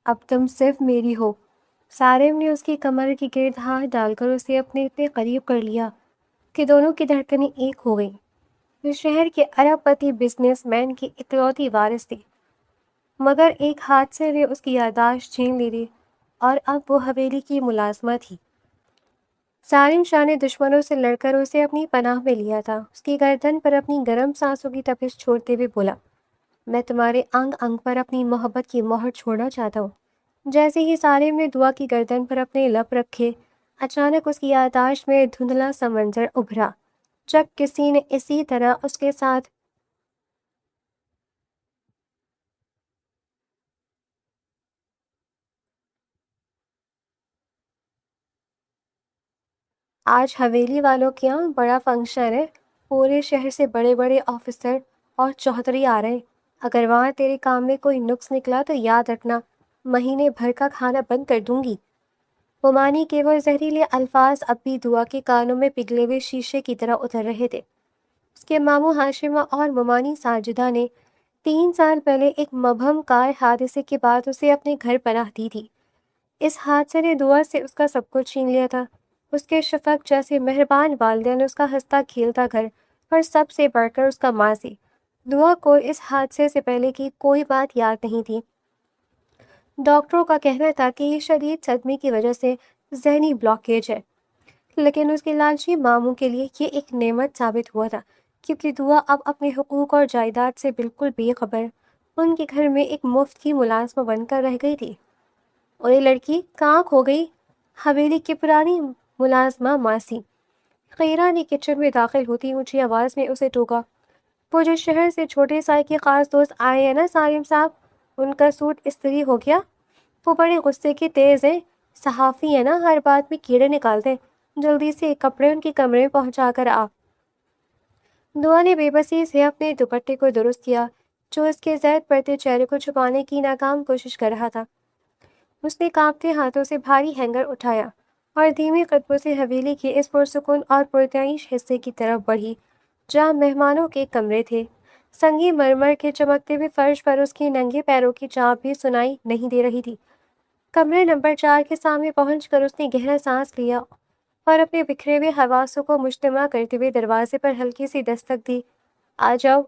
اب تم صرف میری ہو۔ سارم نے اس کی کمر کی گرد ہاتھ ڈال کر اسے اپنے اتنے قریب کر لیا کہ دونوں کی دھڑکنیں ایک ہو گئیں۔ وہ شہر کے ارب پتی بزنس مین کی اکلوتی وارث تھی، مگر ایک حادثے نے اس کی یادداشت چھین لی تھی اور اب وہ حویلی کی ملازمہ تھی۔ سالم شاہ نے دشمنوں سے لڑ کر اسے اپنی پناہ میں لیا تھا۔ اس کی گردن پر اپنی گرم سانسوں کی تپش چھوڑتے ہوئے بولا، میں تمہارے انگ انگ پر اپنی محبت کی مہر چھوڑنا چاہتا ہوں۔ جیسے ہی سالم نے دعا کی گردن پر اپنے لب رکھے، اچانک اس کی یادداشت میں دھندلا سا منظر ابھرا جب کسی نے اسی طرح اس کے ساتھ آج حویلی والوں کے یہاں بڑا فنکشن ہے، پورے شہر سے بڑے بڑے آفیسر اور چودھری آ رہے ہیں۔ اگر وہاں تیرے کام میں کوئی نقص نکلا تو یاد رکھنا، مہینے بھر کا کھانا بند کر دوں گی۔ مومانی کے وہ زہریلے الفاظ اب بھی دعا کے کانوں میں پگھلے ہوئے شیشے کی طرح اتر رہے تھے۔ اس کے ماموں ہاشمہ اور مومانی ساجدہ نے 3 سال پہلے ایک مبہم کار حادثے کے بعد اسے اپنے گھر پناہ دی تھی۔ اس حادثے نے دعا سے اس کا سب کچھ چھین لیا تھا، اس کے شفق جیسے مہربان والدین، اس کا ہنستا کھیلتا گھر، اور سب سے بڑھ کر اس کا ماضی۔ دعا کو اس حادثے سے پہلے کی کوئی بات یاد نہیں تھی۔ ڈاکٹروں کا کہنا تھا کہ یہ شدید صدمے کی وجہ سے ذہنی بلاکیج ہے، لیکن اس کے لالچی ماموں کے لیے یہ ایک نعمت ثابت ہوا تھا، کیونکہ دعا اب اپنے حقوق اور جائیداد سے بالکل بے خبر ان کے گھر میں ایک مفت کی ملازمہ بن کر رہ گئی تھی۔ اور یہ لڑکی کہاں کھو گئی؟ حویلی کی پرانی ملازمہ ماسی خیرہ نے کچن میں داخل ہوتی اونچی آواز میں اسے ٹوکا۔ وہ جو شہر سے چھوٹے سائے کے خاص دوست آئے ہیں نا سالم صاحب، ان کا سوٹ استری ہو گیا؟ وہ بڑے غصے کے تیز ہیں، صحافی ہے نا، ہر بات میں کیڑے نکالتے ہیں، جلدی سے کپڑے ان کے کمرے میں پہنچا کر آ۔ دعا نے بے بسی سے اپنے دوپٹے کو درست کیا جو اس کے زید پڑتے چہرے کو چھپانے کی ناکام کوشش کر رہا تھا۔ اس نے کانپتے ہاتھوں سے بھاری ہینگر اٹھایا اور دھیمی قدموں سے حویلی کے اس پرسکون اور پرتعیش حصے کی طرف بڑھی جہاں مہمانوں کے کمرے تھے۔ سنگی مرمر کے چمکتے ہوئے فرش پر اس کے ننگے پیروں کی چاپ بھی سنائی نہیں دے رہی تھی۔ کمرے نمبر 4 کے سامنے پہنچ کر اس نے گہرا سانس لیا اور اپنے بکھرے ہوئے حواسوں کو مجتمع کرتے ہوئے دروازے پر ہلکی سی دستک دی۔ آ جاؤ۔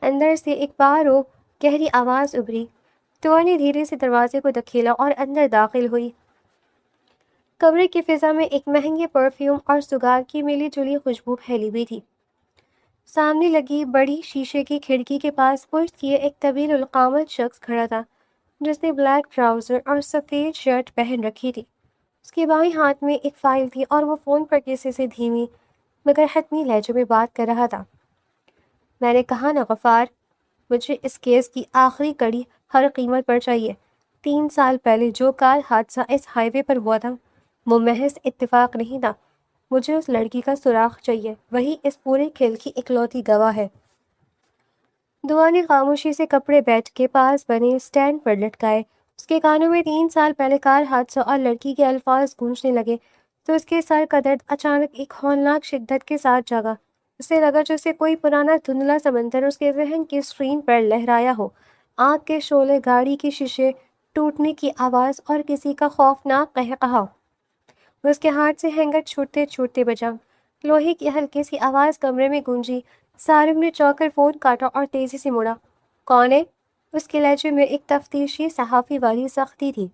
اندر سے ایک بارو گہری آواز ابھری۔ دعا نے دھیرے سے دروازے کو دھکیلا اور اندر داخل ہوئی۔ کمرے کی فضا میں ایک مہنگے پرفیوم اور سگار کی ملی جلی خوشبو پھیلی ہوئی تھی۔ سامنے لگی بڑی شیشے کی کھڑکی کے پاس پشت کیے ایک طویل القامت شخص کھڑا تھا جس نے بلیک ٹراؤزر اور سفید شرٹ پہن رکھی تھی۔ اس کے بائیں ہاتھ میں ایک فائل تھی اور وہ فون پر کسی سے دھیمی مگر حتمی لہجے میں بات کر رہا تھا۔ میں نے کہا نا غفار، مجھے اس کیس کی آخری کڑی ہر قیمت پر چاہیے۔ 3 سال پہلے جو کار حادثہ اس ہائی وے پر ہوا تھا وہ محض اتفاق نہیں تھا، مجھے اس لڑکی کا سراغ چاہیے، وہی اس پورے کھیل کی اکلوتی گواہ ہے۔ دعا نے خاموشی سے کپڑے بیڈ کے پاس بنے اسٹینڈ پر لٹکائے۔ اس کے کانوں میں 3 سال پہلے کار حادثہ اور لڑکی کے الفاظ گونجنے لگے تو اس کے سر کا درد اچانک ایک ہولناک شدت کے ساتھ جاگا۔ اسے لگا جیسے کوئی پرانا دھندلا سمندر اس کے ذہن کی اسکرین پر لہرایا ہو، آنکھ کے شعلے، گاڑی کے شیشے ٹوٹنے کی آواز اور کسی کا خوفناک قہقہا۔ اس کے ہاتھ سے ہینگر چھوٹتے چھوٹتے بجا۔ لوہے کی ہلکی سی آواز کمرے میں گونجی۔ سارم نے چونک کر فون کاٹا اور تیزی سے مڑا۔ کون ہے؟ اس کے لہجے میں ایک تفتیشی صحافی والی سختی تھی،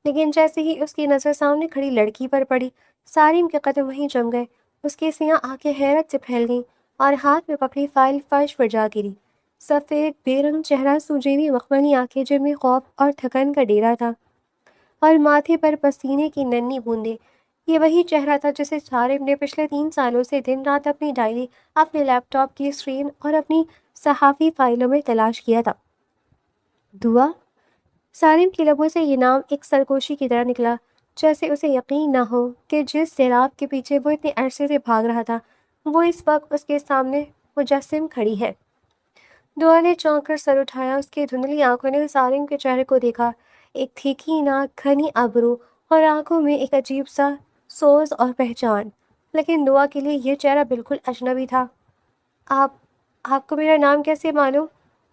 لیکن جیسے ہی اس کی نظر سامنے کھڑی لڑکی پر پڑی، سارم کے قدم وہیں جم گئے۔ اس کی سیاہ آنکھیں حیرت سے پھیل گئیں اور ہاتھ میں پکڑی فائل فرش پر جا گری۔ سفید بے رنگ چہرہ، سوجی ہوئی مخملی آنکھیں جن میں خوف اور تھکن کا ڈیرا تھا، اور ماتھے پر پسینے کی ننھی بوندیں۔ یہ وہی چہرہ تھا جسے سارم نے پچھلے 3 سالوں سے دن رات اپنی ڈائری، اپنے لیپ ٹاپ کی اسکرین اور اپنی صحافی فائلوں میں تلاش کیا تھا۔ دعا؟ سارم کے لبوں سے یہ نام ایک سرگوشی کی طرح نکلا، جیسے اسے یقین نہ ہو کہ جس سیلاب کے پیچھے وہ اتنے عرصے سے بھاگ رہا تھا وہ اس وقت اس کے سامنے مجسم کھڑی ہے۔ دعا نے چونک کر سر اٹھایا۔ اس کی دھندلی آنکھوں نے سارم کے چہرے کو دیکھا، ایک تھیکی ناک، گھنی ابرو اور آنکھوں میں ایک عجیب سا سوز اور پہچان، لیکن دعا کے لیے یہ چہرہ بالکل اجنبی تھا۔ آپ کو میرا نام کیسے معلوم؟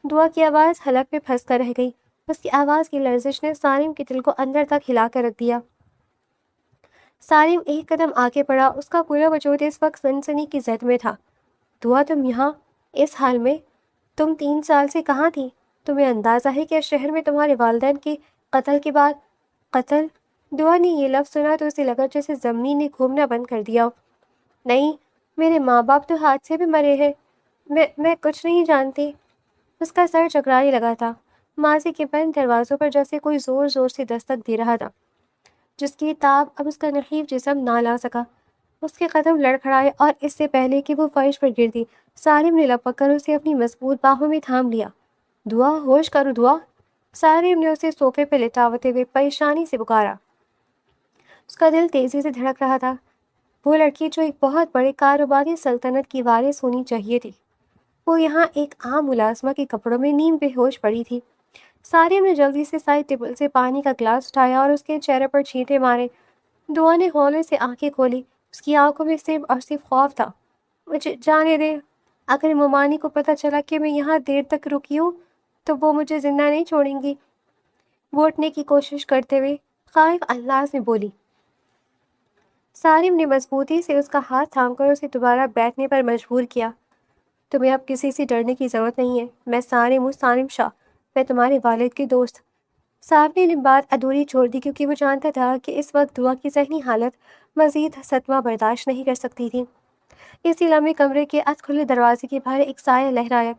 دعا کی آواز حلق میں پھنس کر رہ گئی۔ اس کی آواز کی لرزش نے سالم کے دل کو اندر تک ہلا کر رکھ دیا۔ سالم ایک قدم آگے بڑھا، اس کا پورا وجود اس وقت سنسنی کی زد میں تھا۔ دعا، تم یہاں اس حال میں؟ تم 3 سال سے کہاں تھی؟ تمہیں اندازہ ہے کہ شہر میں تمہارے والدین کے قتل کے بعد… قتل؟ دعا نے یہ لفظ سنا تو اسے لگا جیسے زمین نے گھومنا بند کر دیا ہو۔ نہیں، میرے ماں باپ تو حادثے میں مرے ہیں۔ میں کچھ نہیں جانتی۔ اس کا سر چکرانے لگا تھا۔ ماضی کے بند دروازوں پر جیسے کوئی زور زور سے دستک دے رہا تھا، جس کی تاب اب اس کا نحیف جسم نہ لا سکا۔ اس کے قدم لڑکھڑائے اور اس سے پہلے کہ وہ فرش پر گرتی، سالم نے لپک کر اسے اپنی مضبوط باہوں میں تھام لیا۔ دعا، ہوش کرو دعا! سالم نے اسے صوفے پہ لٹاوتے ہوئے پریشانی سے پکارا۔ اس کا دل تیزی سے دھڑک رہا تھا۔ وہ لڑکی جو ایک بہت بڑے کاروباری سلطنت کی وارث ہونی چاہیے تھی، وہ یہاں ایک عام ملازمہ کے کپڑوں میں نیم بے ہوش پڑی تھی۔ سالم نے جلدی سے سائڈ ٹیبل سے پانی کا گلاس اٹھایا اور اس کے چہرے پر چھینٹے مارے۔ دعا نے ہولے سے آنکھیں کھولی۔ اس کی آنکھوں میں صرف اور صرف خوف تھا۔ مجھے جانے دے۔ اگر ممانی کو پتہ چلا کہ میں یہاں دیر تک رکی ہوں تو وہ مجھے زندہ نہیں چھوڑیں گی، وہ اٹھنے کی کوشش کرتے ہوئے خائف انداز میں بولی۔ سالم نے مضبوطی سے اس کا ہاتھ تھام کر اسے دوبارہ بیٹھنے پر مجبور کیا۔ تمہیں اب کسی سے ڈرنے کی ضرورت نہیں ہے۔ میں سالم ہوں، سالم شاہ۔ میں تمہارے والد کی دوست۔ صاحب نے بات ادھوری چھوڑ دی کیونکہ وہ جانتا تھا کہ اس وقت دعا کی ذہنی حالت مزید صدمہ برداشت نہیں کر سکتی تھی۔ اسی لمحے کمرے کے ادھ کھلے دروازے کے باہر ایک سایہ لہرایا۔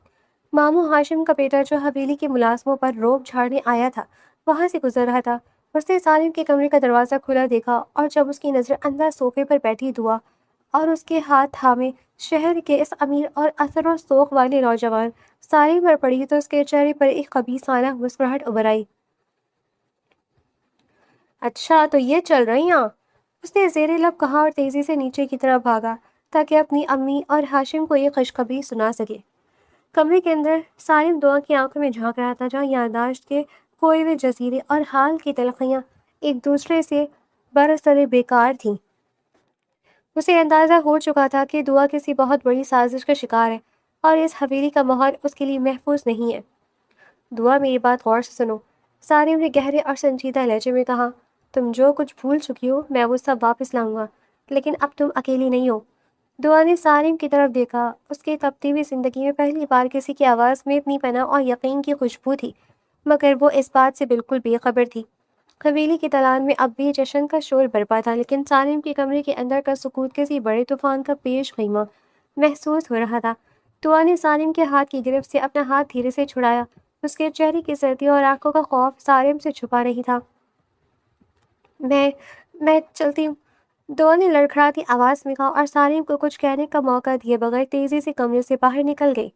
ماموں ہاشم کا بیٹا جو حویلی کے ملازموں پر روب جھاڑنے آیا تھا، وہاں سے گزر رہا تھا۔ اس نے سالم کے کمرے کا دروازہ کھلا دیکھا اور جب اس کی نظر اندر صوفے پر بیٹھی دعا اور اس کے ہاتھ تھامے شہر کے اس امیر اور اثر و ذوق والے نوجوان سالم پر پڑی تو اس کے چہرے پر ایک خبیثانہ مسکراہٹ ابھر آئی۔ اچھا تو یہ چل رہی ہیں؟ اس نے زیر لب کہا اور تیزی سے نیچے کی طرف بھاگا تاکہ اپنی امی اور ہاشم کو یہ خوشخبری سنا سکے۔ کمرے کے اندر سالم دعا کی آنکھوں میں جھانک رہا تھا جہاں یادداشت کے کھوئے ہوئے جزیرے اور حال کی تلخیاں ایک دوسرے سے برسر بیکار تھیں۔ اسے اندازہ ہو چکا تھا کہ دعا کسی بہت بڑی سازش کا شکار ہے اور اس حویلی کا ماحول اس کے لیے محفوظ نہیں ہے۔ دعا، میری بات غور سے سنو، سالم نے گہرے اور سنجیدہ لہجے میں کہا۔ تم جو کچھ بھول چکی ہو میں وہ سب واپس لاؤں گا، لیکن اب تم اکیلی نہیں ہو۔ دعا نے سالم کی طرف دیکھا۔ اس کی تپتی ہوئی زندگی میں پہلی بار کسی کی آواز میں اتنی پناہ اور یقین کی خوشبو تھی، مگر وہ اس بات سے بالکل بے خبر تھی۔ حویلی کے دالان میں اب بھی جشن کا شور برپا تھا، لیکن سالم کے کمرے کے اندر کا سکوت کسی بڑے طوفان کا پیش خیمہ محسوس ہو رہا تھا۔ دعا نے سالم کے ہاتھ کی گرفت سے اپنا ہاتھ دھیرے سے چھڑایا۔ اس کے چہرے کی سردی اور آنکھوں کا خوف سالم سے چھپا نہیں تھا۔ میں چلتی ہوں، دعا نے لڑکھڑاتی آواز میں کہا اور سالم کو کچھ کہنے کا موقع دیے بغیر تیزی سے کمرے سے باہر نکل گئی۔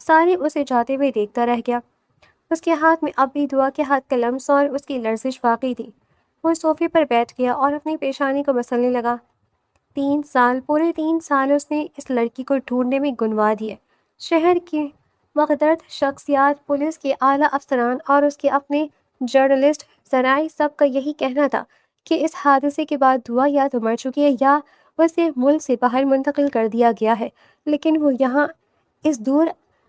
سالم اسے جاتے ہوئے دیکھتا رہ گیا۔ اس کے ہاتھ میں اب بھی دعا کے ہاتھ کا لمس اور اس کی لرزش باقی تھی۔ وہ صوفے پر بیٹھ گیا اور اپنی پیشانی کو مسلنے لگا۔ 3 سال، پورے 3 سال اس نے اس لڑکی کو ڈھونڈنے میں گنوا دیے۔ شہر کی مقدرت شخصیات، پولیس کے اعلیٰ افسران اور اس کے اپنے جرنلسٹ ذرائع، سب کا یہی کہنا تھا کہ اس حادثے کے بعد دعا یا تو مر چکی ہے یا اسے ملک سے باہر منتقل کر دیا گیا ہے، لیکن وہ یہاں اس دور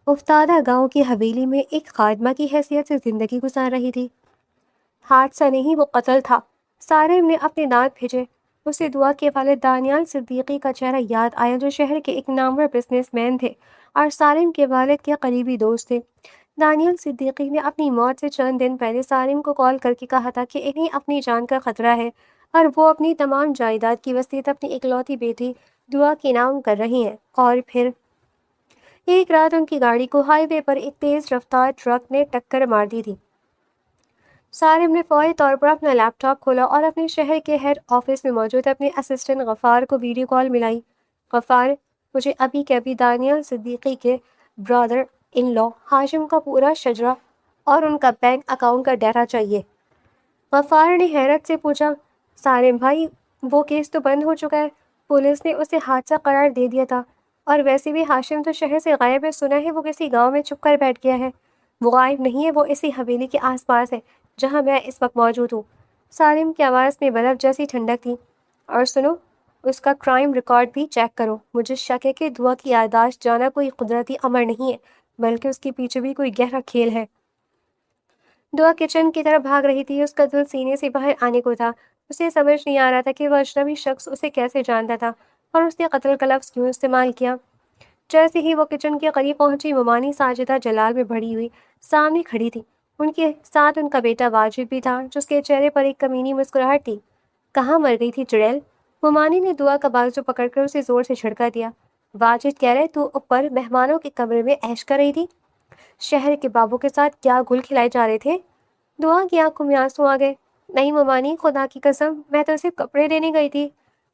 افتادہ گاؤں کی حویلی میں ایک خادمہ کی حیثیت سے زندگی گزار رہی تھی۔ حادثہ نہیں، وہ قتل تھا۔ سالم نے اپنے دانت بھیجے۔ اسے دعا کے والد دانیال صدیقی کا چہرہ یاد آیا جو شہر کے ایک نامور بزنس مین تھے اور سالم کے والد کے قریبی دوست تھے۔ دانیال صدیقی نے اپنی موت سے چند دن پہلے سالم کو کال کر کے کہا تھا کہ انہیں اپنی جان کا خطرہ ہے اور وہ اپنی تمام جائیداد کی وصیت اپنی اکلوتی بیٹی دعا کے نام کر رہی ہیں۔ اور پھر ایک رات ان کی گاڑی کو ہائی وے پر ایک تیز رفتار ٹرک نے ٹکر مار دی تھی۔ سالم نے فوری طور پر اپنا لیپ ٹاپ کھولا اور اپنے شہر کے ہیڈ آفس میں موجود اپنے اسسٹنٹ غفار کو ویڈیو کال ملائی۔ غفار، مجھے ابھی کے ابھی دانیال صدیقی کے برادر ان لا ہاشم کا پورا شجرہ اور ان کا بینک اکاؤنٹ کا ڈیٹا چاہیے۔ غفار نے حیرت سے پوچھا، سالم بھائی، وہ کیس تو بند ہو چکا ہے، پولیس نے اسے حادثہ قرار دے دیا تھا، اور ویسے بھی ہاشم تو شہر سے غائب ہے، سنا ہے وہ کسی گاؤں میں چھپ کر بیٹھ گیا ہے۔ وہ غائب نہیں ہے، وہ اسی حویلی کے آس پاس ہے جہاں میں اس وقت موجود ہوں۔ سالم کی آواز میں برف جیسی ٹھنڈک تھی۔ اور سنو، اس کا کرائم ریکارڈ بھی چیک کرو۔ مجھے شک ہے کہ دعا کی یادداشت جانا کوئی قدرتی امر نہیں ہے، بلکہ اس کے پیچھے بھی کوئی گہرا کھیل ہے۔ دعا کچن کی طرف بھاگ رہی تھی، اس کا دل سینے سے باہر آنے کو تھا۔ اسے سمجھ نہیں آ رہا تھا کہ وہ اجنبی شخص اسے کیسے جانتا تھا اور اس نے قتل کا لفظ کیوں استعمال کیا۔ جیسے ہی وہ کچن کے قریب پہنچی، ممانی ساجدہ جلال میں بھری ہوئی سامنے کھڑی تھی۔ ان کے ساتھ ان کا بیٹا واجد بھی تھا، جس کے چہرے پر ایک کمینی مسکراہٹ تھی۔ کہاں مر گئی تھی چڑیل؟ ممانی نے دعا کا بازو پکڑ کر اسے زور سے جھڑکا دیا۔ واجد کہہ رہے تو اوپر مہمانوں کے کمرے میں عیش کر رہی تھی؟ شہر کے بابوں کے ساتھ کیا گل کھلائے جا رہے تھے؟ دعا کی آنکھوں میں آنسو آ گئے۔ نہیں ممانی، خدا کی قسم، میں تو صرف کپڑے لینے گئی تھی،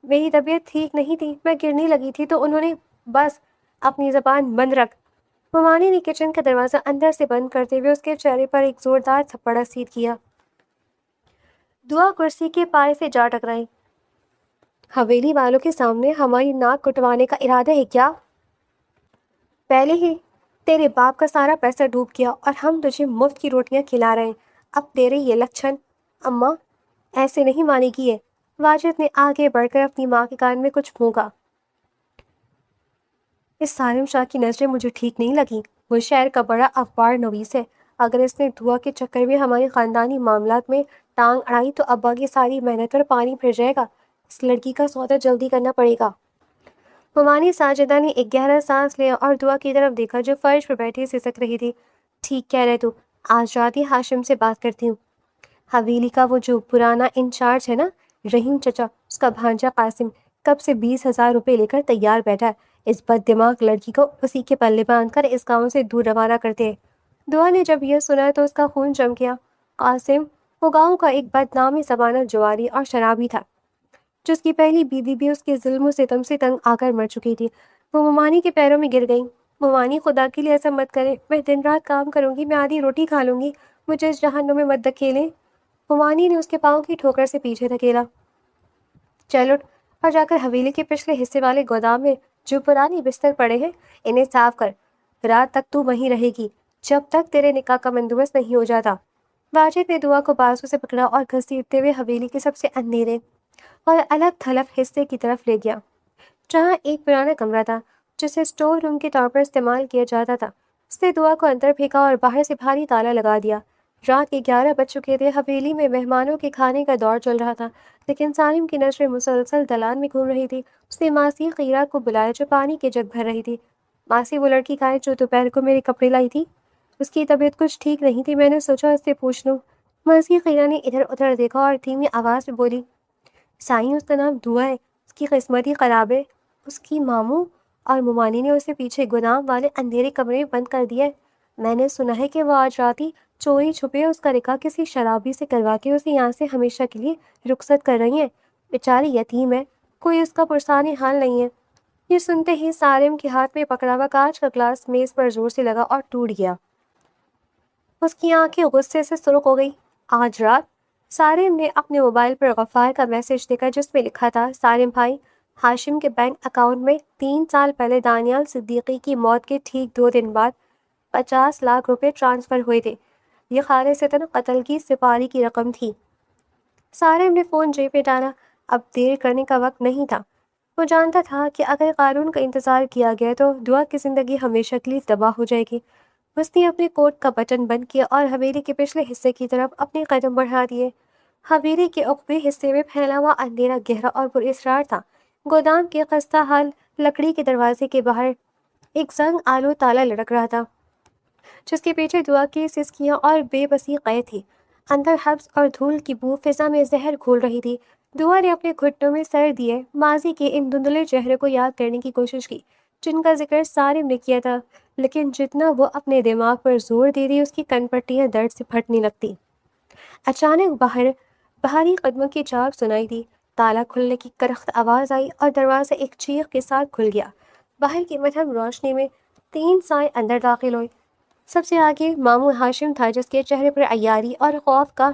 میری طبیعت ٹھیک نہیں تھی، میں گرنے لگی تھی تو انہوں نے… بس اپنی زبان بند رکھ۔ ممانی نے کچن کا دروازہ اندر سے بند کرتے ہوئے اس کے چہرے پر ایک زوردار تھپڑ رسید کیا۔ دعا کرسی کے پائے سے جا ٹکرائی۔ حویلی والوں کے سامنے ہماری ناک کٹوانے کا ارادہ ہے کیا؟ پہلے ہی تیرے باپ کا سارا پیسہ ڈوب گیا اور ہم تجھے مفت کی روٹیاں کھلا رہے ہیں، اب تیرے یہ لچھن… اماں ایسے نہیں مانے گی ہے۔ واجد نے آگے بڑھ کر اپنی ماں کے کان میں کچھ پھونکا۔ اس سالم شاہ کی نظریں مجھے ٹھیک نہیں لگیں، وہ شہر کا بڑا اخبار نویس ہے، اگر اس نے دعا کے چکر میں ہمارے خاندانی معاملات میں ٹانگ اڑائی تو ابا کی ساری محنت پر پانی پھر جائے گا، اس لڑکی کا سودا جلدی کرنا پڑے گا۔ ممانی ساجدہ نے ایک گہرا سانس لیا اور دعا کی طرف دیکھا جو فرش پر بیٹھی سسک رہی تھی۔ ٹھیک کہہ رہے تو، آج رات ہی ہاشم سے بات کرتی ہوں۔ حویلی کا وہ جو پرانا انچارج ہے نا، رحیم چچا، اس کا بھانجا قاسم کب سے 20,000 روپے لے کر تیار بیٹھا ہے، اس بد دماغ لڑکی کو اسی کے پلے باندھ کر اس گاؤں سے دور روانہ کرتے ہیں۔ دعا نے جب یہ سنا تو اس کا خون جم گیا۔ قاسم وہ گاؤں کا ایک بدنامی زبانہ جواری اور شرابی تھا، جس کی پہلی بیوی بھی اس کے ظلم و ستم سے تنگ آ کر مر چکی تھی۔ وہ ممانی کے پیروں میں گر گئی۔ ممانی خدا کے لیے ایسا مت کرے، میں دن رات کام کروں گی، میں آدھی روٹی کھا لوں گی، مجھے اس جہنم میں مت دھکیلیں۔ ممانی نے اس کے پاؤں کی ٹھوکر سے پیچھے دھکیلا۔ چل اٹھ اور جا کر حویلی کے پچھلے حصے والے گودام میں جو پرانے بستر پڑے ہیں انہیں صاف کر، رات تک تو وہیں رہے گی جب تک تیرے نکاح کا بندوبست نہیں ہو جاتا۔ واجد نے دعا کو بازو سے پکڑا اور گھسیٹتے ہوئے حویلی کے سب سے اندھیرے اور الگ تھلگ حصے کی طرف لے گیا، جہاں ایک پرانا کمرہ تھا جسے اسٹور روم کے طور پر استعمال کیا جاتا تھا۔ اس نے دعا کو اندر پھینکا اور باہر سے بھاری تالا لگا دیا۔ رات کے 11 بج چکے تھے، حویلی میں مہمانوں کے کھانے کا دور چل رہا تھا، لیکن سالم کی نظریں مسلسل دلان میں گھوم رہی تھی۔ اس نے ماسی خیرہ کو بلایا جو پانی کے جگ بھر رہی تھی۔ ماسی، وہ لڑکی کہاں ہے جو دوپہر کو میرے کپڑے لائی تھی؟ اس کی طبیعت کچھ ٹھیک نہیں تھی، میں نے سوچا اس سے پوچھ لوں۔ ماسی خیرہ نے ادھر ادھر دیکھا اور دھیمی آواز میں بولی، سائیں اس کا نام دعا ہے، اس کی قسمت ہی خراب ہے، اس کی ماموں اور ممانی نے اسے پیچھے گودام والے اندھیرے کمرے میں بند کر دیا ہے۔ میں نے سنا ہے کہ وہ آج رات ہی چوری چھپے اس کا نکاح کسی شرابی سے کروا کے اسے یہاں سے ہمیشہ کے لیے رخصت کر رہی ہیں۔ بیچاری یتیم ہے، کوئی اس کا پرسان حال نہیں ہے۔ یہ سنتے ہی سالم کے ہاتھ میں پکڑا ہوا کانچ کا گلاس میز پر زور سے لگا اور ٹوٹ گیا۔ اس کی آنکھیں غصے سے سرخ ہو گئی۔ آج رات؟ سالم نے اپنے موبائل پر غفار کا میسج دیکھا جس میں لکھا تھا، سالم بھائی، ہاشم کے بینک اکاؤنٹ میں 3 سال پہلے دانیال صدیقی کی موت کے ٹھیک 2 دن بعد 50 لاکھ روپے ٹرانسفر ہوئے تھے۔ یہ خالصتاً قتل کی سپاری کی رقم تھی۔ سالم نے فون جیب میں ڈالا، اب دیر کرنے کا وقت نہیں تھا۔ وہ جانتا تھا کہ اگر قانون کا انتظار کیا گیا تو دعا کی زندگی ہمیشہ کے لیے تباہ ہو جائے گی۔ اس نے اپنے کوٹ کا بٹن بند کیا اور حویلی کے پچھلے حصے کی طرف اپنے قدم بڑھا دیے۔ حویلی کے عقبی حصے میں پھیلا ہوا اندھیرا گہرا اور پراسرار تھا۔ گودام کے خستہ حال لکڑی کے دروازے کے باہر ایک زنگ آلو تالا لٹک رہا تھا، جس کے پیچھے دعا کی سسکیاں اور بے بسی قید تھی۔ اندر حبس اور دھول کی بو فضا میں زہر گھول رہی تھی۔ دعا نے اپنے گھٹنوں میں سر دیے، ماضی کے ان دھندلے چہرے کو یاد کرنے کی کوشش کی جن کا ذکر سالم نے کیا تھا، لیکن جتنا وہ اپنے دماغ پر زور دے دی اس کی کن پٹیاں درد سے پھٹنے لگتی۔ اچانک باہر بھاری قدموں کی چاپ سنائی دی، تالا کھلنے کی کرخت آواز آئی اور دروازہ ایک چیخ کے ساتھ کھل گیا۔ باہر کی مدھم روشنی میں 3 سائے اندر داخل ہوئے۔ سب سے آگے ماموں ہاشم تھا جس کے چہرے پر عیاری اور خوف کا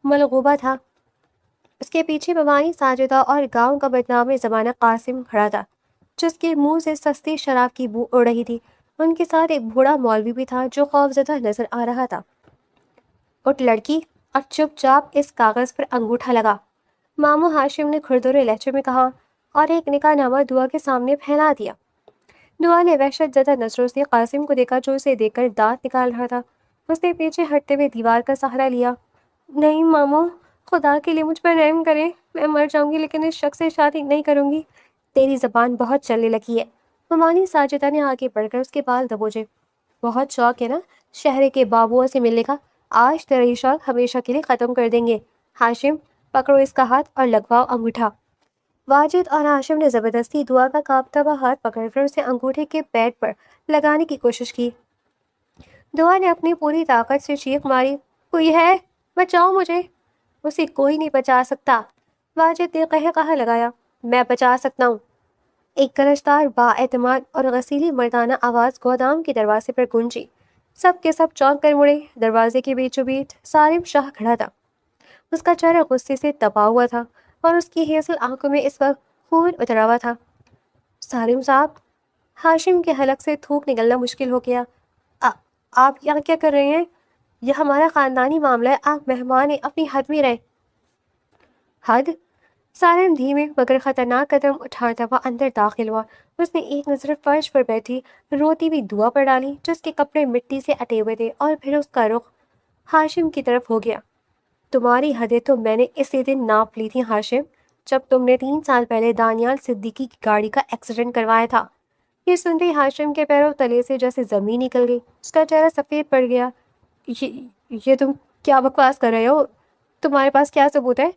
ملغوبہ تھا۔ اس کے پیچھے ممانی ساجدہ اور گاؤں کا بدنام زمانہ قاسم کھڑا تھا جس کے منہ سے سستی شراب کی بو اڑ رہی تھی۔ ان کے ساتھ ایک بوڑھا مولوی بھی تھا جو خوفزدہ نظر آ رہا تھا۔ اٹھ لڑکی اور چپ چاپ اس کاغذ پر انگوٹھا لگا، ماموں ہاشم نے کھردرے لہجے میں کہا اور ایک نکاح نامہ دعا کے سامنے پھیلا دیا۔ دعا نے وحشت زدہ نظروں سے قاسم کو دیکھا جو اسے دیکھ کر دانت نکال رہا تھا۔ اس نے پیچھے ہٹتے ہوئے دیوار کا سہارا لیا۔ نہیں ماموں، خدا کے لیے مجھ پر رحم کریں، میں مر جاؤں گی لیکن اس شخص سے شادی نہیں کروں گی۔ تیری زبان بہت چلنے لگی ہے۔ ممانی ساجدہ نے آگے بڑھ کر اس کے بال دبوچے۔ بہت شوق ہے نا شہر کے بابوؤں سے ملنے کا؟ آج تیرا یہ شوق ہمیشہ کے لیے ختم کر دیں گے۔ ہاشم، پکڑو اس کا ہاتھ اور لگواؤ انگوٹھا۔ واجد اور ہاشم نے زبردستی دعا کا کانپتا ہوا ہاتھ پکڑ کر اسے انگوٹھے کے پیڈ پر لگانے کی کوشش کی۔ دعا نے اپنی پوری طاقت سے چیخ ماری، کوئی ہے؟ بچاؤ مجھے۔ اسے کوئی نہیں بچا سکتا، واجد نے قہقہہ لگایا۔ میں بچا سکتا ہوں۔ ایک گرجدار بااعتماد اور غسیلی مردانہ آواز گودام کے دروازے پر گونجی۔ سب کے سب چونک کر مڑے۔ دروازے کے بیچوں بیچ سالم شاہ کھڑا تھا۔ اس کا چہرہ غصے سے تپا ہوا تھا اور اس کی ہیزل آنکھوں میں اس وقت خون اترا ہوا تھا۔ سالم صاحب، ہاشم کے حلق سے تھوک نکلنا مشکل ہو گیا۔ آپ یہاں کیا کر رہے ہیں؟ یہ ہمارا خاندانی معاملہ ہے، آپ مہمان ہیں، اپنی حد میں رہیں۔ حد؟ سالم دھیمے مگر خطرناک قدم اٹھاتا ہوا اندر داخل ہوا۔ اس نے ایک نظر فرش پر بیٹھی روتی ہوئی دعا پر ڈالی جس کے کپڑے مٹی سے اٹے ہوئے تھے، اور پھر اس کا رخ ہاشم کی طرف ہو گیا۔ تمہاری حدیں تو میں نے اسی دن ناپ لی تھی ہاشم، جب تم نے 3 سال پہلے دانیال صدیقی کی گاڑی کا ایکسیڈنٹ کروایا تھا۔ یہ سنتے ہی ہاشم کے پیروں تلے سے جیسے زمین نکل گئی۔ اس کا چہرہ سفید پڑ گیا۔ یہ تم کیا بکواس کر رہے ہو؟ تمہارے پاس کیا ثبوت ہے؟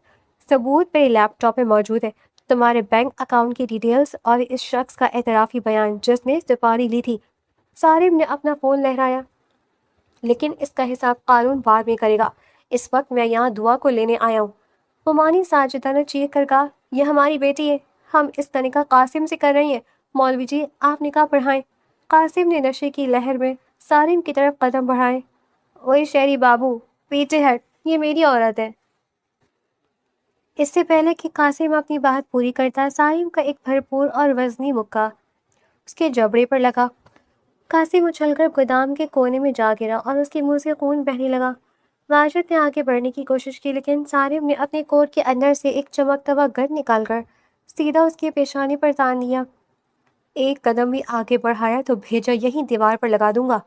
ثبوت میرے لیپ ٹاپ میں موجود ہے، تمہارے بینک اکاؤنٹ کی ڈیٹیلز اور اس شخص کا اعترافی بیان جس نے سپاری لی تھی۔ سالم نے اپنا فون لہرایا۔ لیکن اس کا حساب قانون بعد میں کرے گا، اس وقت میں یہاں دعا کو لینے آیا ہوں۔ ممانی ساجدہ نے چیخ کر کہا، یہ ہماری بیٹی ہے، ہم اس کا نکاح قاسم سے کر رہے ہیں۔ مولوی جی، آپ نکاح پڑھائیں۔ قاسم نے نشے کی لہر میں سالم کی طرف قدم بڑھائے۔ اوئے شہری بابو، پیچھے ہٹ، یہ میری عورت ہے۔ اس سے پہلے کہ قاسم اپنی بات پوری کرتا، سالم کا ایک بھرپور اور وزنی مکہ اس کے جبڑے پر لگا۔ قاسم اچھل کر گودام کے کونے میں جا گرا اور اس کے منہ سے خون بہنے لگا۔ واجد نے آگے بڑھنے کی کوشش کی لیکن سالم نے اپنے کوٹ کے اندر سے ایک چمکتا ہوا گن نکال کر سیدھا اس کی پیشانی پر تان دیا۔ ایک قدم بھی آگے بڑھایا تو بھیجا یہیں دیوار پر لگا دوں گا۔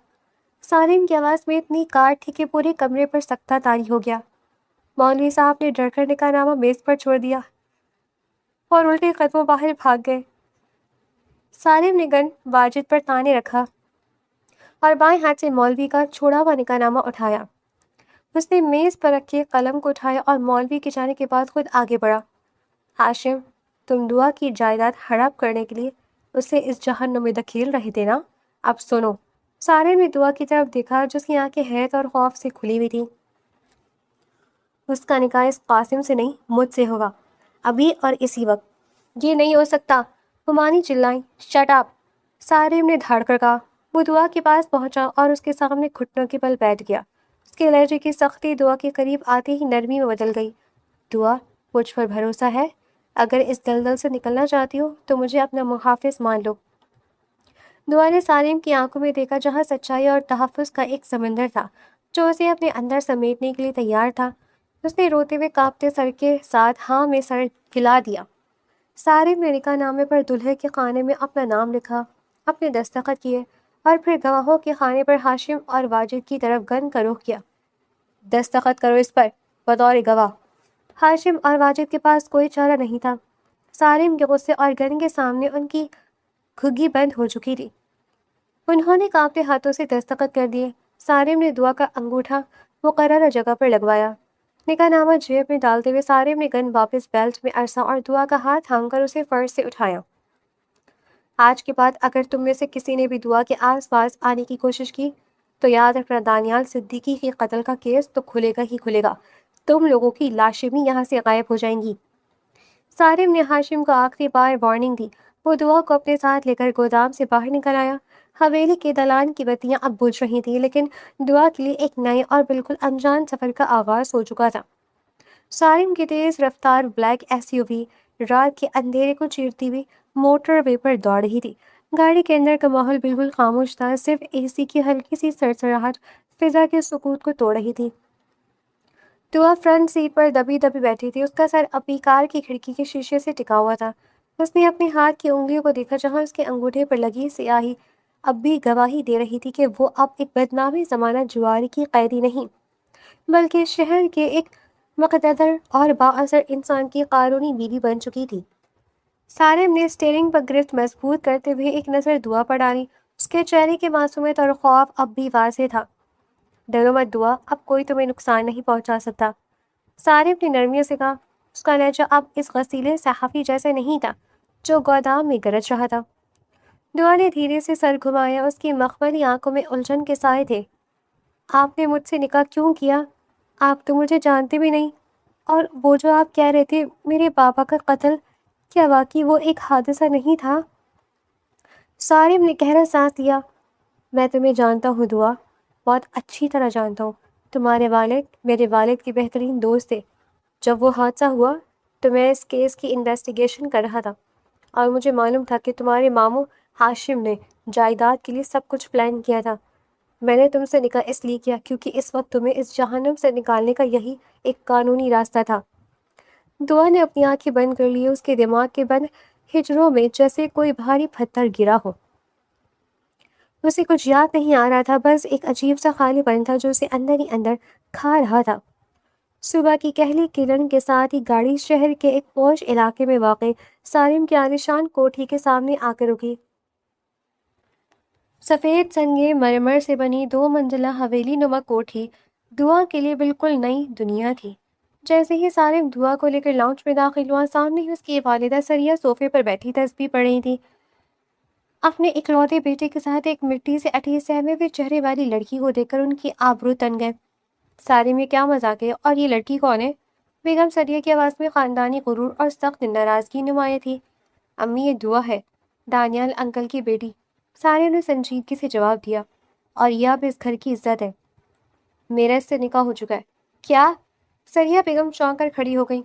سالم کی آواز میں اتنی کاٹ تھی کہ پورے کمرے پر سکتہ طاری ہو گیا۔ مولوی صاحب نے ڈر کر نکاح نامہ میز پر چھوڑ دیا اور الٹے قدموں باہر بھاگ گئے۔ سالم نے گن واجد پر تانے رکھا اور بائیں ہاتھ سے مولوی کا چھوڑا ہوا نکاح نامہ اٹھایا۔ اس نے میز پر رکھے قلم کو اٹھایا اور مولوی کے جانے کے بعد خود آگے بڑھا۔ ہاشم، تم دعا کی جائیداد ہڑپ کرنے کے لیے اسے اس جہنم میں دھکیل رہے تھے نا؟ اب سنو۔ سالم نے دعا کی طرف دیکھا جس کی آنکھیں حیرت اور خوف سے کھلی ہوئی تھی۔ اس کا نکاح اس قاسم سے نہیں، مجھ سے ہوگا، ابھی اور اسی وقت۔ یہ نہیں ہو سکتا، ہمانی چلائیں، شٹ اپ! سالم نے دھاڑ کر کہا۔ وہ دعا کے پاس پہنچا اور اس کے سامنے گھٹنوں کے بل بیٹھ گیا۔ اس کے لہجے کی سختی دعا کے قریب آتے ہی نرمی میں بدل گئی۔ دعا، مجھ پر بھروسہ ہے؟ اگر اس دلدل سے نکلنا چاہتی ہو تو مجھے اپنا محافظ مان لو۔ دعا نے سالم کی آنکھوں میں دیکھا جہاں سچائی اور تحفظ کا ایک سمندر تھا جو اسے اپنے اندر سمیٹنے کے لیے تیار تھا۔ اس نے روتے ہوئے کانپتے سر کے ساتھ ہاں میں سر ہلا دیا۔ سالم نے نکاح نامے پر دلہے کے خانے میں اپنا نام لکھا، اپنے دستخط کیے اور پھر گواہوں کے خانے پر ہاشم اور واجد کی طرف گن کا رخ کیا۔ دستخط کرو اس پر بطور گواہ۔ ہاشم اور واجد کے پاس کوئی چارہ نہیں تھا۔ سالم کے غصے اور گن کے سامنے ان کی گھگی بند ہو چکی تھی۔ انہوں نے کانپتے ہاتھوں سے دستخط کر دیے۔ سالم نے دعا کا انگوٹھا مقررہ جگہ پر لگوایا۔ نکاح نامہ جیب میں ڈالتے ہوئے سالم نے گن واپس بیلٹ میں عرصہ اور دعا کا ہاتھ تھام کر اسے فرش سے اٹھایا۔ آج کے بعد اگر تم میں سے کسی نے بھی دعا کے آس پاس آنے کی کوشش کی تو یاد رکھنا دانیال صدیقی کے قتل کا کیس تو کھلے گا ہی کھلے گا، تم لوگوں کی لاشیں بھی یہاں سے غائب ہو جائیں گی۔ سالم نے ہاشم کو آخری بار وارننگ دی۔ وہ دعا کو اپنے ساتھ لے کر گودام سے باہر نکل آیا۔ حویلی کے دالان کی بتیاں اب بجھ رہی تھیں لیکن دعا کے لیے ایک نئے اور بالکل انجان سفر کا آغاز ہو چکا تھا۔ سالم کی تیز رفتار بلیک ایس یو وی رات کے اندھیرے کو چیرتی ہوئی موٹر وے پر دوڑ رہی تھی۔ گاڑی کے اندر کا ماحول بالکل خاموش تھا، صرف اے سی کی ہلکی سی سرسراہٹ فضا کے سکوت کو توڑ رہی تھی۔ دعا فرنٹ سیٹ پر دبی دبی بیٹھی تھی، اس کا سر ابھی کار کی کھڑکی کے شیشے سے ٹکا ہوا تھا۔ اس نے اپنے ہاتھ کی انگلیوں کو دیکھا جہاں اس کے انگوٹھے پر لگی سیاہی اب بھی گواہی دے رہی تھی کہ وہ اب ایک بدنام زمانہ جواری کی قیدی نہیں بلکہ شہر کے ایک مقتدر اور بااثر انسان کی قانونی بیوی بن چکی تھی۔ سالم نے اسٹیئرنگ پر گرفت مضبوط کرتے ہوئے ایک نظر دعا پر ڈالی۔ اس کے چہرے کی معصومیت اور خوف اب بھی واضح تھا۔ ڈرو مت دعا، اب کوئی تمہیں نقصان نہیں پہنچا سکتا۔ سالم نے نرمی سے کہا۔ اس کا لہجہ اب اس غسیلے صحافی جیسا نہیں تھا جو گودام میں گرج رہا تھا۔ دعا نے دھیرے سے سر گھمایا، اس کی مخملی آنکھوں میں الجھن کے سائے تھے۔ آپ نے مجھ سے نکاح کیوں کیا؟ آپ تو مجھے جانتے بھی نہیں، اور وہ جو آپ کہہ رہے تھے میرے پاپا کا قتل، کیا واقعی وہ ایک حادثہ نہیں تھا؟ سالم نے گہرا سانس لیا۔ میں تمہیں جانتا ہوں دعا، بہت اچھی طرح جانتا ہوں۔ تمہارے والد میرے والد کے بہترین دوست تھے۔ جب وہ حادثہ ہوا تو میں اس کیس کی انویسٹیگیشن کر رہا تھا، اور مجھے معلوم تھا کہ تمہارے ماموں ہاشم نے جائیداد کے لیے سب کچھ پلان کیا تھا۔ میں نے تم سے نکاح اس لیے کیا کیونکہ اس وقت تمہیں اس جہنم سے نکالنے کا یہی ایک قانونی راستہ تھا۔ دعا نے اپنی آنکھیں بند کر لی، اس کے دماغ کے بند ہجروں میں جیسے کوئی بھاری پتھر گرا ہو۔ اسے کچھ یاد نہیں آ رہا تھا، بس ایک عجیب سا خالی پن تھا جو اسے اندر ہی اندر کھا رہا تھا۔ صبح کی کہلی کرن کے ساتھ ہی گاڑی شہر کے ایک پوش علاقے میں واقع سالم کی عالیشان کوٹھی کے سامنے آ کر رکی۔ سفید سنگ مرمر سے بنی 2 منزلہ حویلی نما کوٹھی دعا کے لیے بالکل نئی دنیا تھی۔ جیسے ہی سالم دعا کو لے کر لاؤنج میں داخل ہوا، سامنے ہی اس کی والدہ سریہ صوفے پر بیٹھی تسبیح پڑھ رہی تھی، اپنے اکلوتے بیٹے کے ساتھ۔ ایک مٹی سے اٹھی سہمے ہوئے چہرے والی لڑکی کو دیکھ کر ان کی آبرو تن گئے۔ سالم یہ کیا مذاق ہے؟ اور یہ لڑکی کون ہے؟ بیگم سریہ کی آواز میں خاندانی غرور اور سخت ناراضگی نمایاں تھی۔ امی، یہ دعا ہے، دانیال انکل کی بیٹی، سالم نے سنجیدگی سے جواب دیا، اور یہ اب اس گھر کی عزت ہے۔ میرا اس سے نکاح ہو چکا ہے۔ کیا؟ سریہ بیگم چونک کر کھڑی ہو گئی۔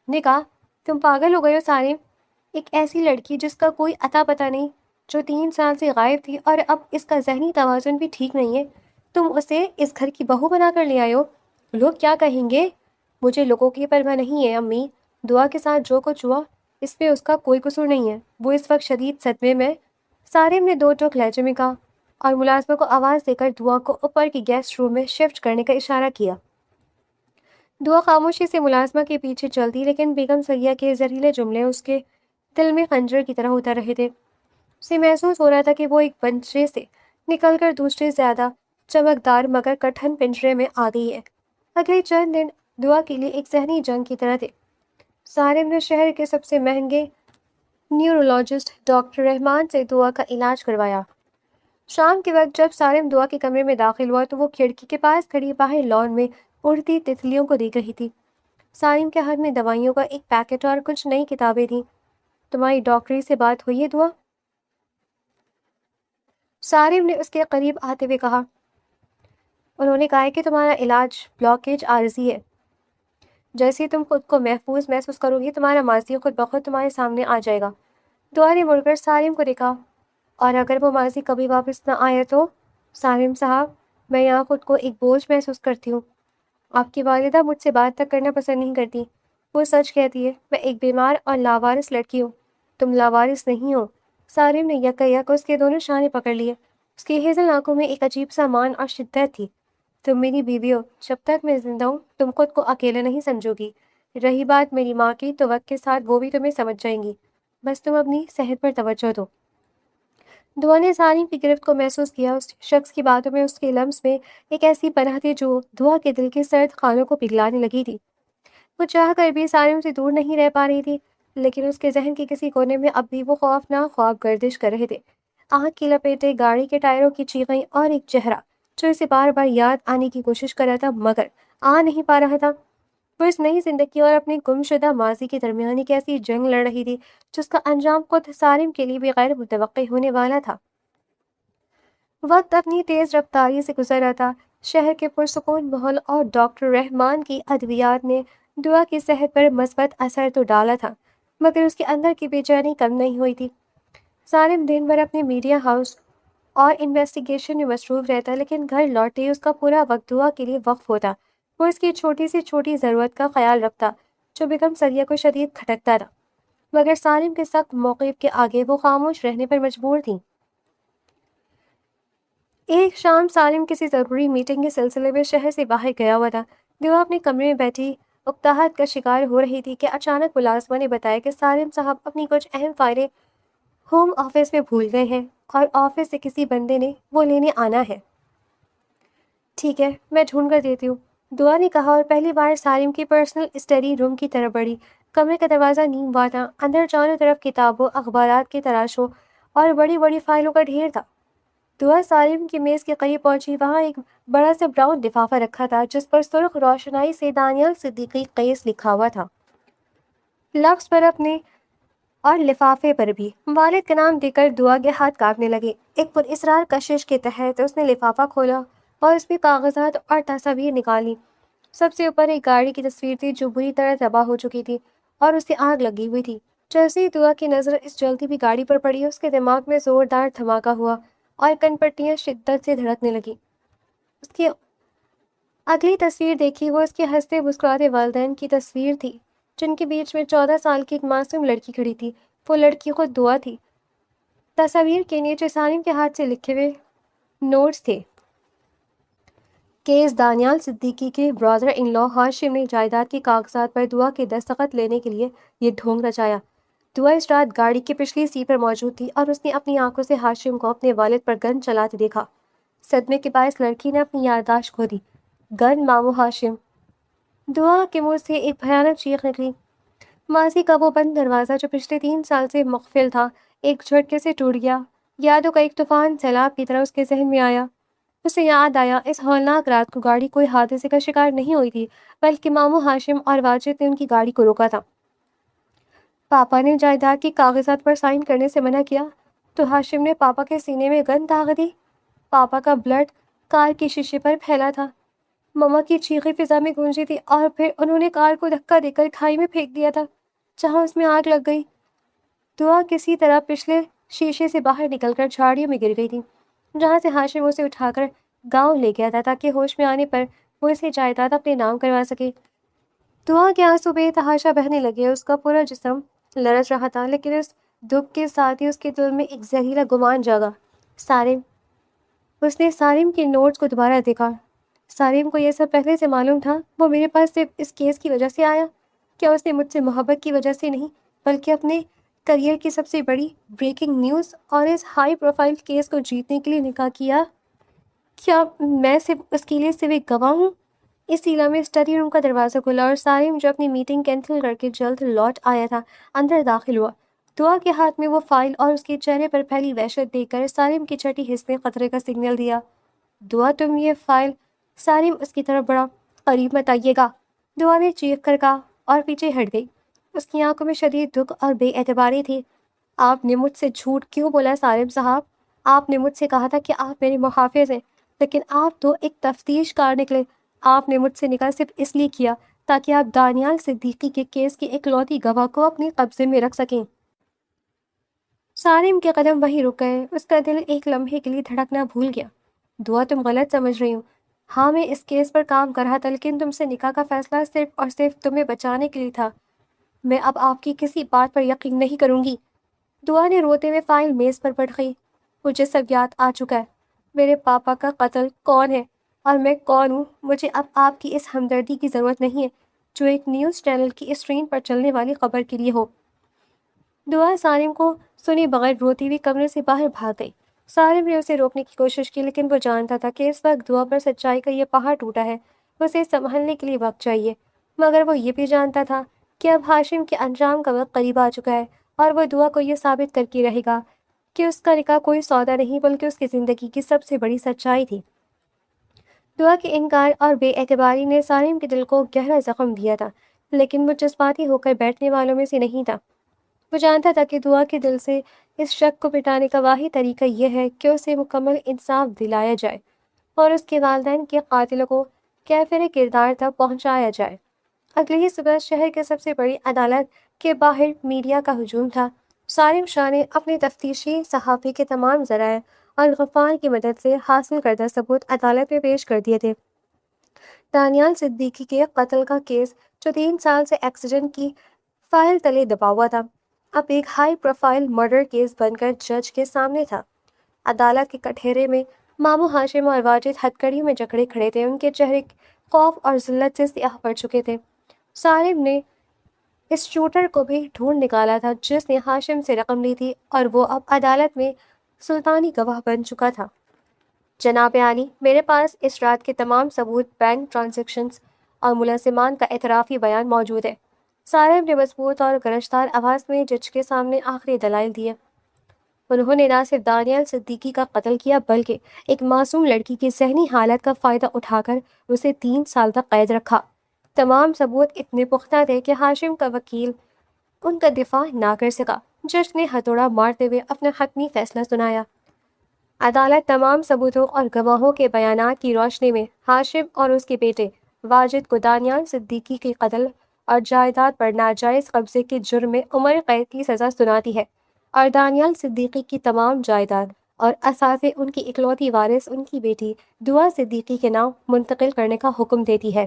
نکاح؟ تم پاگل ہو گئے ہو سالم؟ ایک ایسی لڑکی جس کا کوئی اتا پتہ نہیں، جو 3 سال سے غائب تھی، اور اب اس کا ذہنی توازن بھی ٹھیک نہیں ہے، تم اسے اس گھر کی بہو بنا کر لے آئے ہو؟ لوگ کیا کہیں گے؟ مجھے لوگوں کی پرواہ نہیں ہے امی، دعا کے ساتھ جو کچھ ہوا اس میں اس کا کوئی قصور نہیں ہے، وہ اس وقت شدید صدمے میں۔ سالم نے 2 ٹوک لہجے میں کہا، اور ملازمہ کو آواز دے کر دعا کو اوپر کی گیسٹ روم میں شفٹ کرنے کا اشارہ کیا۔ دعا خاموشی سے ملازمہ کے پیچھے چلتی، لیکن بیگم سریہ کے زہریلے جملے اس کے دل میں خنجر کی طرح اتر رہے تھے۔ اسے محسوس ہو رہا تھا کہ وہ ایک پنجرے سے نکل کر دوسرے زیادہ چمکدار مگر کٹھن پنجرے میں آ گئی ہے۔ اگلے چند دن دعا کے لیے ایک ذہنی جنگ کی طرح تھے۔ سالم نے شہر کے سب سے مہنگے نیورولوجسٹ ڈاکٹر رحمان سے دعا کا علاج کروایا۔ شام کے وقت جب سالم دعا کے کمرے میں داخل ہوا تو وہ کھڑکی کے پاس کھڑی باہر لان میں اڑتی تتلیوں کو دیکھ رہی تھی۔ سالم کے ہاتھ میں دوائیوں کا ایک پیکٹ اور کچھ نئی کتابیں تھیں۔ تمہاری ڈاکٹری سے بات ہوئی ہے دعا؟ سالم نے اس کے قریب آتے ہوئے کہا۔ انہوں نے کہا ہے کہ تمہارا علاج بلاکیج عارضی ہے۔ جیسے تم خود کو محفوظ محسوس کرو گی، تمہارا ماضی خود بخود تمہارے سامنے آ جائے گا۔ دعا نے مڑ کر سالم کو دیکھا۔ اور اگر وہ ماضی کبھی واپس نہ آیا تو؟ سالم صاحب، میں یہاں خود کو ایک بوجھ محسوس کرتی ہوں۔ آپ کی والدہ مجھ سے بات تک کرنا پسند نہیں کرتی۔ وہ سچ کہتی ہے، میں ایک بیمار اور لاوارث لڑکی ہوں۔ تم لاوارث نہیں ہو۔ سالم نے یک اس کے دونوں شانے پکڑ لیے۔ اس کی ہیزل آنکھوں میں ایک عجیب سا مان اور شدت تھی۔ تم میری بیوی ہو، جب تک میں زندہ ہوں تم خود کو اکیلا نہیں سمجھو گی۔ رہی بات میری ماں کی تو وقت کے ساتھ وہ بھی تمہیں سمجھ جائیں گی، بس تم اپنی صحت پر توجہ دو۔ دعا نے سالم کی گرفت کو محسوس کیا۔ اس شخص کی باتوں میں، اس کے لمس میں ایک ایسی پناہ تھی جو دعا کے دل کے سرد خانوں کو پگھلانے لگی تھی۔ وہ چاہ کر بھی سالم سے دور نہیں رہ پا رہی تھی، لیکن اس کے ذہن کے کسی کونے میں اب بھی وہ خوفناک خواب گردش کر رہے تھے۔ آنکھ کی لپیٹیں، گاڑی کے ٹائروں کی چیخیں، اور ایک چہرہ جو اسے بار بار یاد آنے کی کوشش کر رہا تھا مگر آ نہیں پا رہا تھا۔ وہ اس نئی زندگی اور اپنے گمشدہ ماضی کے درمیان ایک ایسی جنگ لڑ رہی تھی جس کا انجام خود سالم کے لیے بھی غیر متوقع ہونے والا تھا۔ وقت اپنی تیز رفتاری سے گزر رہا تھا۔ شہر کے پرسکون ماحول اور ڈاکٹر رحمان کی ادویات نے دعا کی صحت پر مثبت اثر تو ڈالا تھا، مگر اس کے اندر کی بے چینی کم نہیں ہوئی تھی۔ سالم دن بھر اپنے میڈیا ہاؤس اور انویسٹیگیشن میں مصروف رہتا، لیکن گھر لوٹے اس کا پورا وقت دعا کے لیے وقف ہوتا۔ وہ اس کی چھوٹی سے چھوٹی ضرورت کا خیال رکھتا جو بیگم سریہ کو شدید کھٹکتا تھا، مگر سالم کے سخت موقف کے آگے وہ خاموش رہنے پر مجبور تھی۔ ایک شام سالم کسی ضروری میٹنگ کے سلسلے میں شہر سے باہر گیا ہوا تھا۔ دعا اپنے کمرے میں بیٹھی اکتاہٹ کا شکار ہو رہی تھی کہ اچانک ملازمہ نے بتایا کہ سالم صاحب اپنی کچھ اہم فائلیں ہوم آفس میں بھول گئے ہیں اور آفس سے کسی بندے نے وہ لینے آنا ہے۔ ٹھیک ہے، میں ڈھونڈ کر دیتی ہوں، دعا نے کہا اور پہلی بار سالم کی پرسنل اسٹڈی روم کی طرف بڑھی۔ کمرے کا دروازہ نیم ہوا تھا، اندر چاروں طرف کتابوں، اخبارات کے تراشوں اور بڑی بڑی فائلوں کا ڈھیر تھا۔ دعا سالم کی میز کے قریب پہنچی۔ وہاں ایک بڑا سا براؤن لفافہ رکھا تھا جس پر سرخ روشنائی سے دانیال صدیقی کیس لکھا ہوا تھا، لفظ پر اپنے اور لفافے پر بھی۔ والد کا نام دیکھ کر دعا کے ہاتھ کانپنے لگے۔ ایک پراسرار کشش کے تحت اس نے لفافہ کھولا اور اس میں کاغذات اور تصاویر نکالی۔ سب سے اوپر ایک گاڑی کی تصویر تھی جو بری طرح تباہ ہو چکی تھی اور اسے آگ لگی ہوئی تھی۔ جیسے ہی دعا کی نظر اس جلتی ہوئی گاڑی پر پڑی، اس کے دماغ میں زوردار دھماکہ ہوا اور کن پٹیاں شدت سے دھڑکنے لگیں۔ اس کی اگلی تصویر دیکھی، وہ اس کے ہنستے مسکراتے والدین کی تصویر تھی جن کے بیچ میں 14 سال کی ایک معصوم لڑکی کھڑی تھی۔ وہ لڑکی خود دعا تھی۔ تصاویر کے نیچے سالم کے ہاتھ سے لکھے ہوئے نوٹس تھے۔ کیس دانیال صدیقی کے برادر ان لا ہاشم نے جائیداد کے کاغذات پر دعا کے دستخط لینے کے لیے یہ ڈھونگ رچایا۔ دعا اس رات گاڑی کی پچھلی سیٹ پر موجود تھی اور اس نے اپنی آنکھوں سے ہاشم کو اپنے والد پر گن چلاتے دیکھا۔ صدمے کے باعث لڑکی نے اپنی یادداشت کھو دی۔ گن مامو ہاشم! دعا کے منہ سے ایک بھیانک چیخ نکلی۔ ماضی کا وہ بند دروازہ جو پچھلے 3 سال سے مقفل تھا، ایک جھٹکے سے ٹوٹ گیا۔ یادوں کا ایک طوفان سیلاب کی طرح اس کے ذہن میں آیا۔ اسے یاد آیا اس ہولناک رات کو گاڑی کوئی حادثے کا شکار نہیں ہوئی تھی، بلکہ مامو ہاشم اور واجد نے ان کی گاڑی کو روکا تھا۔ پاپا نے جائیداد کے کاغذات پر سائن کرنے سے منع کیا تو ہاشم نے پاپا کے سینے میں گن داغ دی۔ پاپا کا بلڈ کار کے شیشے پر پھیلا تھا۔ مما کی چیخیں فضا میں گونجی تھی اور پھر انہوں نے کار کو دھکا دے کر کھائی میں پھینک دیا تھا جہاں اس میں آگ لگ گئی۔ دعا کسی طرح پچھلے شیشے سے باہر نکل کر جھاڑیوں میں گر گئی تھی جہاں سے ہاشم اسے اٹھا کر گاؤں لے گیا تھا تاکہ ہوش میں آنے پر وہ اسے جائیداد اپنے نام کروا سکے۔ دعا کے آنسو بے تحاشا بہنے لگے، اس کا پورا جسم لرز رہا تھا، لیکن اس دکھ کے ساتھ ہی اس کے دل میں ایک زہریلا گمان جاگا۔ سالم! اس نے سالم کے نوٹس کو دوبارہ دیکھا۔ سالم کو یہ سب پہلے سے معلوم تھا؟ وہ میرے پاس صرف اس کیس کی وجہ سے آیا؟ کیا اس نے مجھ سے محبت کی وجہ سے نہیں بلکہ اپنے کریئر کی سب سے بڑی بریکنگ نیوز اور اس ہائی پروفائل کیس کو جیتنے کے لیے نکاح کیا؟ کیا میں صرف اس کے لیے صرف ایک گواہ ہوں؟ اسی لمحے اسٹڈی روم کا دروازہ کھلا اور سالم، جو اپنی میٹنگ کینسل کر کے جلد لوٹ آیا تھا، اندر داخل ہوا۔ دعا کے ہاتھ میں وہ فائل اور اس کے چہرے پر پھیلی وحشت دیکھ کر سالم کی چھٹی حس نے خطرے کا سگنل دیا۔ دعا، تم یہ فائل! سالم اس کی طرف بڑھا۔ قریب مت آئیے گا، دعا نے چیخ کر کہا اور پیچھے ہٹ گئی۔ اس کی آنکھوں میں شدید دکھ اور بے اعتباری تھی۔ آپ نے مجھ سے جھوٹ کیوں بولا سالم صاحب؟ آپ نے مجھ سے کہا تھا کہ آپ میرے محافظ ہیں، لیکن آپ تو ایک تفتیش کار نکلے۔ آپ نے مجھ سے نکاح صرف اس لیے کیا تاکہ آپ دانیال صدیقی کے کیس کی اکلوتی گواہ کو اپنے قبضے میں رکھ سکیں۔ سالم کے قدم وہیں رک گئے۔ اس کا دل ایک لمحے کے لیے دھڑکنا بھول گیا۔ دعا، تم غلط سمجھ رہی ہو۔ ہاں، میں اس کیس پر کام کر رہا تھا، لیکن تم سے نکاح کا فیصلہ صرف اور صرف تمہیں بچانے کے لیے تھا۔ میں اب آپ کی کسی بات پر یقین نہیں کروں گی۔ دعا نے روتے ہوئے فائل میز پر پڑھ گئی۔ مجھے سب یاد آ چکا ہے۔ میرے پاپا کا قتل کون ہے اور میں کون ہوں۔ مجھے اب آپ کی اس ہمدردی کی ضرورت نہیں ہے جو ایک نیوز چینل کی اسکرین پر چلنے والی خبر کے لیے ہو۔ دعا سالم کو سنے بغیر روتی ہوئی کمرے سے باہر بھاگ گئی۔ سالم نے اسے روکنے کی کوشش کی، لیکن وہ جانتا تھا کہ اس وقت دعا پر سچائی کا یہ پہاڑ ٹوٹا ہے، اسے سنبھلنے کے لیے وقت چاہیے۔ مگر وہ یہ بھی جانتا تھا کہ اب ہاشم کے انجام کا وقت قریب آ چکا ہے اور وہ دعا کو یہ ثابت کر کے رہے گا کہ اس کا نکاح کوئی سودا نہیں بلکہ اس کی زندگی کی سب سے بڑی سچائی تھی۔ دعا کے انکار اور بے اعتباری نے سالم کے دل کو گہرا زخم دیا تھا، لیکن وہ جذباتی ہو کر بیٹھنے والوں میں سے نہیں تھا۔ وہ جانتا تھا کہ دعا کے دل سے اس شک کو مٹانے کا واحد طریقہ یہ ہے کہ اسے مکمل انصاف دلایا جائے اور اس کے والدین کے قاتلوں کو کیفر کردار تک پہنچایا جائے۔ اگلی ہی صبح شہر کے سب سے بڑی عدالت کے باہر میڈیا کا ہجوم تھا۔ سالم شاہ نے اپنے تفتیشی صحافی کے تمام ذرائع اور غفار کی مدد سے حاصل کردہ ثبوت عدالت میں پیش کر دیے تھے۔ دانیال صدیقی کے قتل کا کیس، جو 3 سال سے ایکسیڈنٹ کی فائل تلے دبا ہوا تھا، اب ایک ہائی پروفائل مرڈر کیس بن کر جج کے سامنے تھا۔ عدالت کے کٹہرے میں ماموں ہاشم اور واجد ہتھکڑی میں جکڑے کھڑے تھے، ان کے چہرے خوف اور ذلت سے سیاہ پڑ چکے تھے۔ سالم نے اس شوٹر کو بھی ڈھونڈ نکالا تھا جس نے ہاشم سے رقم لی تھی، اور وہ اب عدالت میں سلطانی گواہ بن چکا تھا۔ جناب عالی، میرے پاس اس رات کے تمام ثبوت، بینک ٹرانزیکشنز اور ملزمان کا اعترافی بیان موجود ہے۔ سالم نے مضبوط اور گرجدار آواز میں جج کے سامنے آخری دلائل دیے۔ انہوں نے نہ صرف دانیال صدیقی کا قتل کیا بلکہ ایک معصوم لڑکی کی ذہنی حالت کا فائدہ اٹھا کر اسے 3 سال تک قید رکھا۔ تمام ثبوت اتنے پختہ تھے کہ ہاشم کا وکیل ان کا دفاع نہ کر سکا۔ جج نے ہتھوڑا مارتے ہوئے اپنا حتمی فیصلہ سنایا۔ عدالت تمام ثبوتوں اور گواہوں کے بیانات کی روشنی میں ہاشم اور اس کے بیٹے واجد کو دانیال صدیقی کے قتل اور جائیداد پر ناجائز قبضے کے جرم میں عمر قید کی سزا سناتی ہے، اور دانیال صدیقی کی تمام جائیداد اور اثاثے ان کی اکلوتی وارث ان کی بیٹی دعا صدیقی کے نام منتقل کرنے کا حکم دیتی ہے۔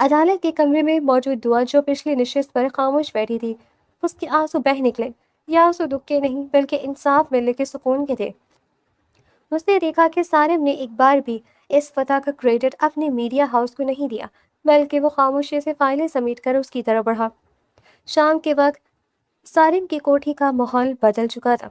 عدالت کے کمرے میں موجود دعا، جو پچھلی نشست پر خاموش بیٹھی تھی، اس کے آنسو بہہ نکلے، یا آنسو دکھ کے نہیں بلکہ انصاف ملنے کے سکون کے تھے۔ اس نے دیکھا کہ سالم نے ایک بار بھی اس فتح کا کریڈٹ اپنے میڈیا ہاؤس کو نہیں دیا، بلکہ وہ خاموشی سے فائلیں سمیٹ کر اس کی طرف بڑھا۔ شام کے وقت سالم کی کوٹھی کا ماحول بدل چکا تھا۔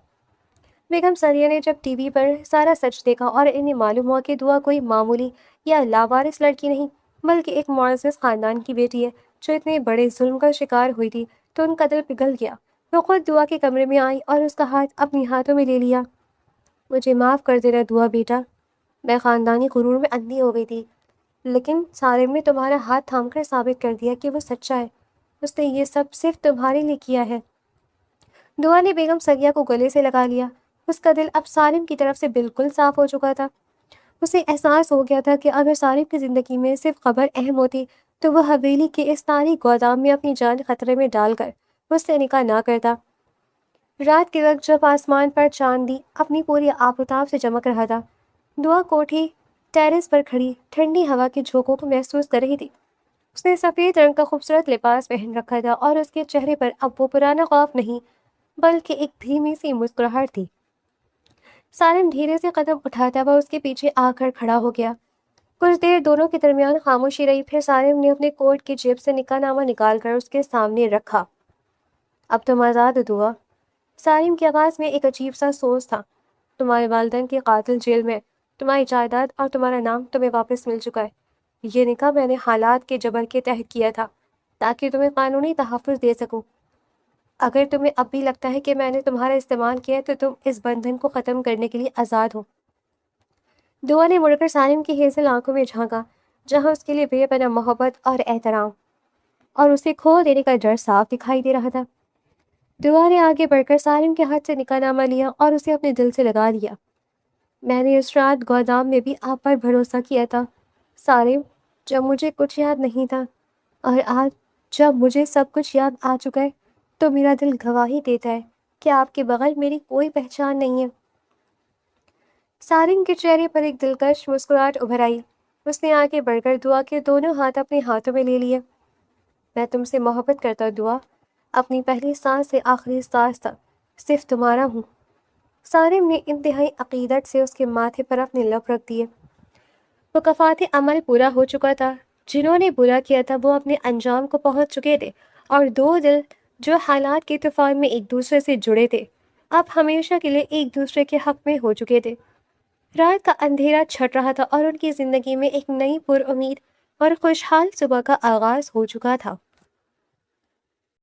بیگم ثانیہ نے جب ٹی وی پر سارا سچ دیکھا اور انہیں معلوم ہوا کہ دعا کوئی معمولی یا لاوارث لڑکی نہیں بلکہ ایک معزز خاندان کی بیٹی ہے جو اتنے بڑے ظلم کا شکار ہوئی تھی، تو ان کا دل پگھل گیا۔ وہ خود دعا کے کمرے میں آئی اور اس کا ہاتھ اپنی ہاتھوں میں لے لیا۔ مجھے معاف کر دینا دعا بیٹا، میں خاندانی غرور میں اندھی ہو گئی تھی، لیکن سالم نے تمہارا ہاتھ تھام کر ثابت کر دیا کہ وہ سچا ہے۔ اس نے یہ سب صرف تمہارے لیے کیا ہے۔ دعا نے بیگم ثانیہ کو گلے سے لگا لیا۔ اس کا دل اب سالم کی طرف سے بالکل صاف ہو چکا تھا۔ اسے احساس ہو گیا تھا کہ اگر سالم کی زندگی میں صرف خبر اہم ہوتی تو وہ حویلی کے اس تاریک گودام میں اپنی جان خطرے میں ڈال کر اس سے نکاح نہ کرتا۔ رات کے وقت جب آسمان پر چاندی اپنی پوری آب و تاب سے چمک رہا تھا، دعا کوٹھی ٹیرس پر کھڑی ٹھنڈی ہوا کے جھونکوں کو محسوس کر رہی تھی۔ اس نے سفید رنگ کا خوبصورت لباس پہن رکھا تھا اور اس کے چہرے پر اب وہ پرانا خوف نہیں بلکہ ایک دھیمی سی مسکراہٹ تھی۔ سالم دھیرے سے قدم اٹھاتا ہوا اس کے پیچھے آ کر کھڑا ہو گیا۔ کچھ دیر دونوں کے درمیان خاموشی رہی، پھر سالم نے اپنے کوٹ کی جیب سے نکاح نامہ نکال کر اس کے سامنے رکھا۔ اب تم آزاد ہو دعا۔ سالم کی آواز میں ایک عجیب سا سوز تھا۔ تمہارے والدین کے قاتل جیل میں، تمہاری جائیداد اور تمہارا نام تمہیں واپس مل چکا ہے۔ یہ نکاح میں نے حالات کے جبر کے تحت کیا تھا تاکہ تمہیں قانونی تحفظ دے سکوں۔ اگر تمہیں اب بھی لگتا ہے کہ میں نے تمہارا استعمال کیا ہے تو تم اس بندھن کو ختم کرنے کے لیے آزاد ہو۔ دعا نے مڑ کر سالم کی ہیزل آنکھوں میں جھانکا، جہاں اس کے لیے بے پناہ محبت اور احترام اور اسے کھو دینے کا ڈر صاف دکھائی دے رہا تھا۔ دعا نے آگے بڑھ کر سالم کے ہاتھ سے نکاح نامہ لیا اور اسے اپنے دل سے لگا لیا۔ میں نے اس رات گودام میں بھی آپ پر بھروسہ کیا تھا سالم، جب مجھے کچھ یاد نہیں تھا، اور آج جب مجھے سب کچھ یاد آ چکا ہے تو میرا دل گواہی دیتا ہے کہ آپ کے بغیر میری کوئی پہچان نہیں ہے۔ سالم کے چہرے پر ایک دلکش مسکراہٹ ابھر آئی۔ اس نے آگے بڑھ کر دعا کے دونوں ہاتھ اپنے ہاتھوں میں لے لیے۔ میں تم سے محبت کرتا دعا، اپنی پہلی سانس سے آخری سانس تک صرف تمہارا ہوں۔ سالم نے انتہائی عقیدت سے اس کے ماتھے پر اپنے لب رکھ دیے۔ مکافات عمل پورا ہو چکا تھا۔ جنہوں نے برا کیا تھا وہ اپنے انجام کو پہنچ چکے تھے، اور دو دل جو حالات کے طوفان میں ایک دوسرے سے جڑے تھے اب ہمیشہ کے لیے ایک دوسرے کے حق میں ہو چکے تھے۔ رات کا اندھیرا چھٹ رہا تھا اور ان کی زندگی میں ایک نئی پر امید اور خوشحال صبح کا آغاز ہو چکا تھا۔